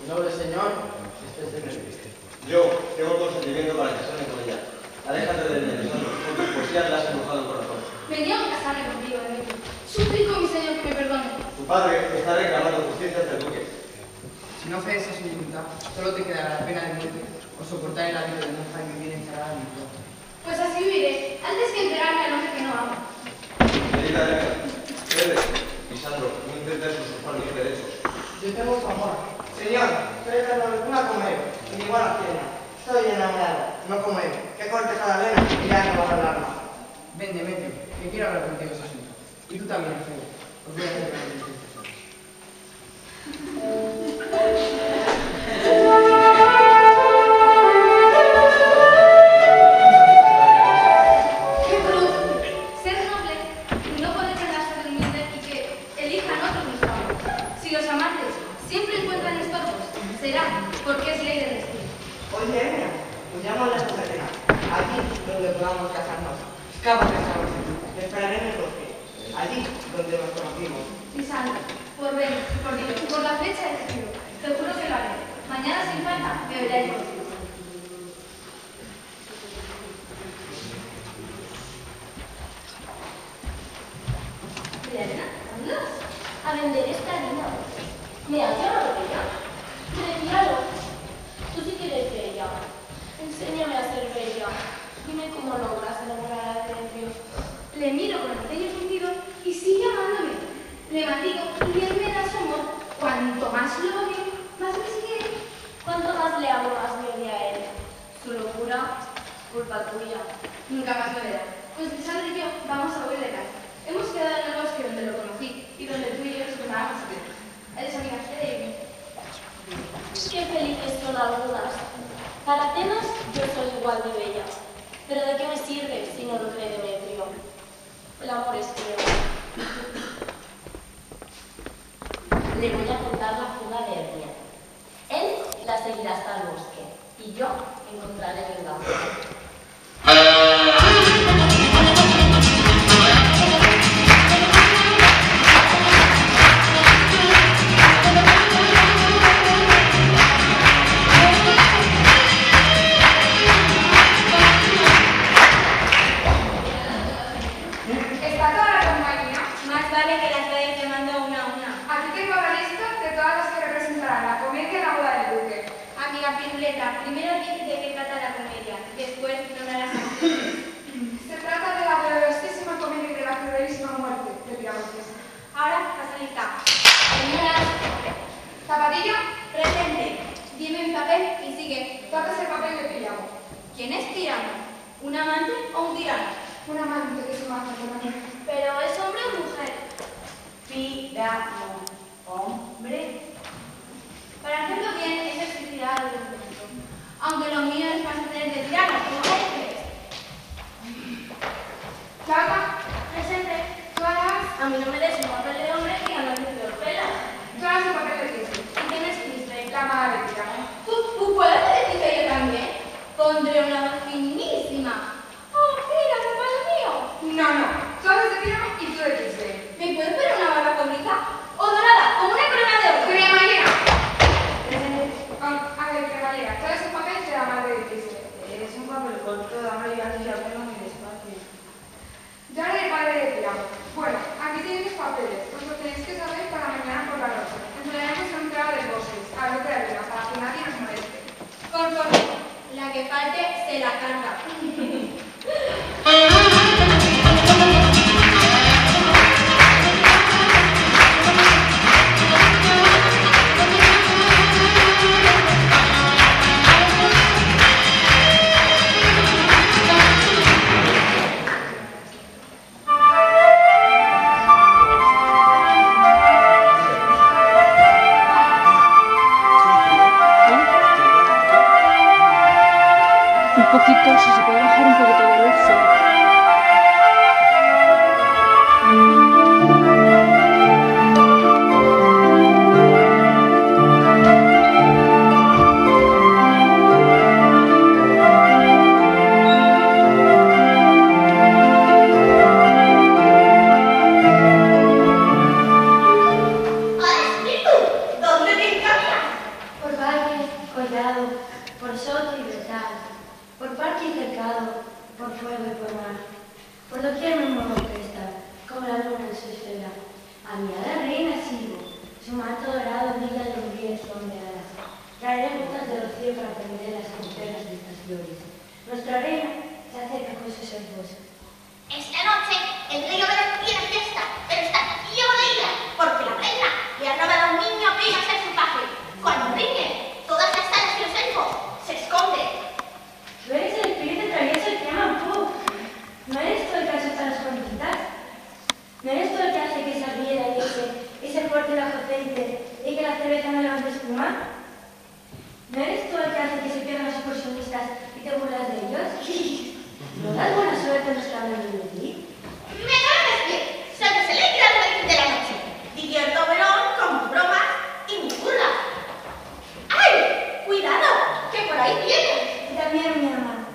Noble señor, este es el rey. Yo tengo consentimiento para casarme con ella. Aléjate de mí, Alessandro, con tus poesías le has embrujado el corazón. Me niego a casarme contigo, Demetrio. Suplico, mi señor, que me perdone. Tu padre está reclamando justicia ante el duque. Si no cedes a su voluntad, solo te quedará la pena de muerte o soportar el hábito de monja y vivir encerrada en mi trono. Pues así viviré, antes que enterarme al hombre que no amo. Querida Elena, debes, Lisandro, no intentes usurpar mis derechos. Yo tengo su amor. Señor, soy una como él, y igual a tiene. Estoy enamorado, no como él. Que cortes a la vena y ya no vas a hablar más. Ven, Demetrio, que quiero hablar contigo ese asunto. Y tú también, Alfredo. Os voy a hacer una entrevista. ¡Qué bruto! Ser noble y no poder ganarse del humilde y que elijan otros mis amores. Si los amantes siempre encuentran estorbos, será porque es ley del destino. Oye, Elena, pues llamo a la sociedad. Allí donde podamos casarnos. Escápate esta noche. Te esperaré en el bosque. Allí donde nos conocimos. Lisandro, por ver, por Dios, por la fecha del retiro, te juro que lo haré. Mañana sin falta me veréis contigo. Mira, Elena, ¿dónde vas? A vender esta harina. ¿Me has llamado bella? Retíralo. Tú sí que eres bella. Enséñame a ser bella. Dime cómo logras enamorar a Demetrio. Le miro con los ceños hundidos y sigue amándome. Le matigo y él me da su amor. Cuanto más lo odio, más me sigue. Cuanto más le amo, más me odia a él. Su locura es culpa tuya. Nunca más lo verá. Pues Lisandro y yo vamos a huir de casa. Hemos quedado en el bosque donde lo conocí y donde tú y yo nos tomábamos a ver. Eres amiga de él. Qué felices son algunas. Para Atenas yo soy igual de bella. Pero ¿de qué me sirve si no lo cree Demetrio? El amor es feo. Le voy a contar la fuga de Hermia. Él la seguirá hasta el bosque y yo encontraré venganza. ¿Está toda la compañía? Más vale que las vayas llamando una a una. Aquí tengo la lista de todas las que representarán la comedia y la boda del duque. Amiga Piruleta, primero di de qué trata la comedia, después nombra las actrices. Se trata de la dolorosísima comedia y de la cruelísima muerte de Piamontes. Ahora pasa lista. Señoras, Zapatillo, presente. dime mi papel y sigue. Toques el papel de Príamo. ¿Quién es tirano? ¿Un amante o un tirano? Un amante que se mata por amor. ¿Pero es hombre o mujer? Tirano. Hombre. Para hacerlo bien es explicitar el documento. Aunque lo mío es más tener de tirano, como crees. Chapa, Presente. tú harás, A mí no me des un papel de hombre que no me peor pelas. tú harás el papel de Cristo. ¿Y qué me escribiste? La amada de Príamo. ¿Tú puedes decir que yo también? Pondré una voz finísima. ¡Oh, mira, papá mío! No, no. Tú haces de Príamo y tú de Cristo. ¿Me puedes poner una barba cobriza? ¿O dorada? ¿Como una corona de oro? Cremallera. Presente. A ver, cremallera. Tú haces el papel de la madre de Cristo. Es un papel corto, dame y así aprendo muy despacio. Yo haré el padre de Príamo. Bueno, aquí tenéis los papeles. Os lo tenéis que saber para mañana por la noche. Emplearemos en un trago de bosques, al norte de arriba, para que nadie nos moleste. Conforme. La que falte se la carga. Un poquito, si se puede bajar un poquito de luz. ¡Ah, espíritu! ¿Dónde te encargas? Por por soto y vetal, por parque y cercado, por fuego y por mar. Por doquier me muevo orquesta, como la luna en su esfera. A mi hada reina sigo, su manto dorado brilla de umbrías sombreadas. Traeré gotas de rocío para prender las fronteras de estas flores. Nuestra reina se acerca con sus hermosos. Esta noche el rey Oberón tiene fiesta, pero está ciego de ira, porque la reina le ha robado a un niño apenas ser su paje. Cuando riñe, todas las salas de los elfos se esconden. Tú eres el espíritu travieso que llama Pug. ¿No eres tú el que asusta a las jovencitas? ¿No eres tú el que hace que esa riera y ese fuerte bajo aceite y que la cerveza no levante espuma? ¿No eres tú el que hace que se pierdan los excursionistas y te burlas de ellos? ¿No das buena suerte a los que hablan de ti? Me duermes bien, soy el rey de la noche. Divierto a Oberón con mis bromas y mis burlas. ¡Ay! ¡Cuidado! ¡Que por ahí viene! Y también mi hermano.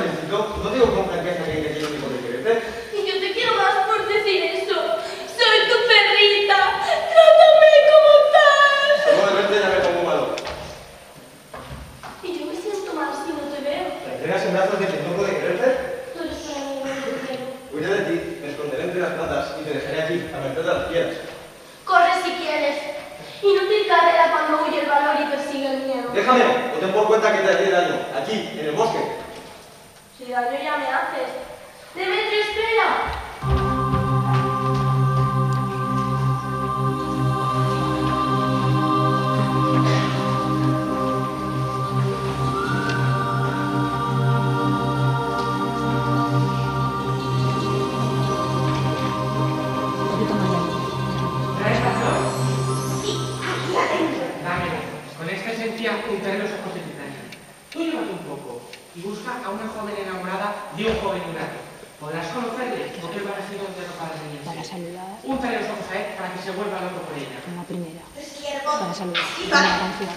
felicito. No digo con franqueza que tiene tiempo de quererte. Y yo te quiero más por decir eso. Soy tu perrita. Trátame como tal. Solo de verte ya me pongo malo. Y yo me siento mal si no te veo. ¿Me entregas en brazos de quien no puede quererte? Tú eres para mí un buen cielo. Huiré de ti, me esconderé entre las patas y te dejaré aquí, a merced de las fieras. Corre si quieres. Inútil carrera cuando huye el valor y persigue el miedo. Déjame, o ten por cuenta que te haré daño, aquí, en el bosque. Si daño ya me haces. Demetrio, espera. ¿Traes la flor? Sí, aquí la tengo. Dámela. Con esta esencia untaré los ojos de Titania. Tú llévate un poco y busca a una joven enamorada de un joven ingrato. Podrás conocerle porque él va a ser donde no para Para reñirse. saludar, Úntale los ojos a él para que se vuelva loco por ella. una primera. Siervo, Para saludar, así una va. canción.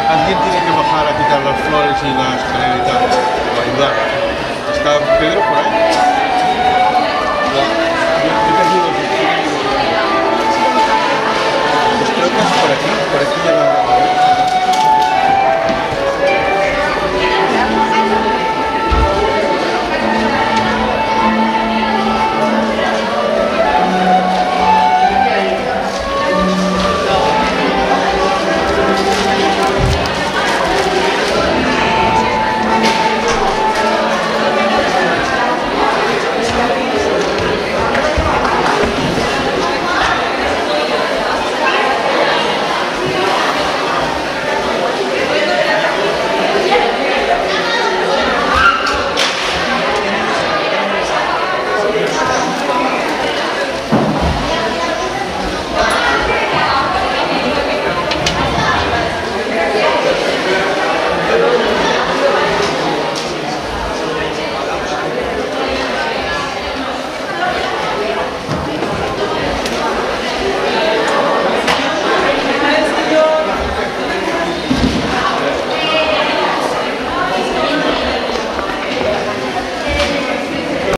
Alguien tiene que bajar a quitar las flores y las escaleritas para ayudar. ¿Está Pedro por ahí?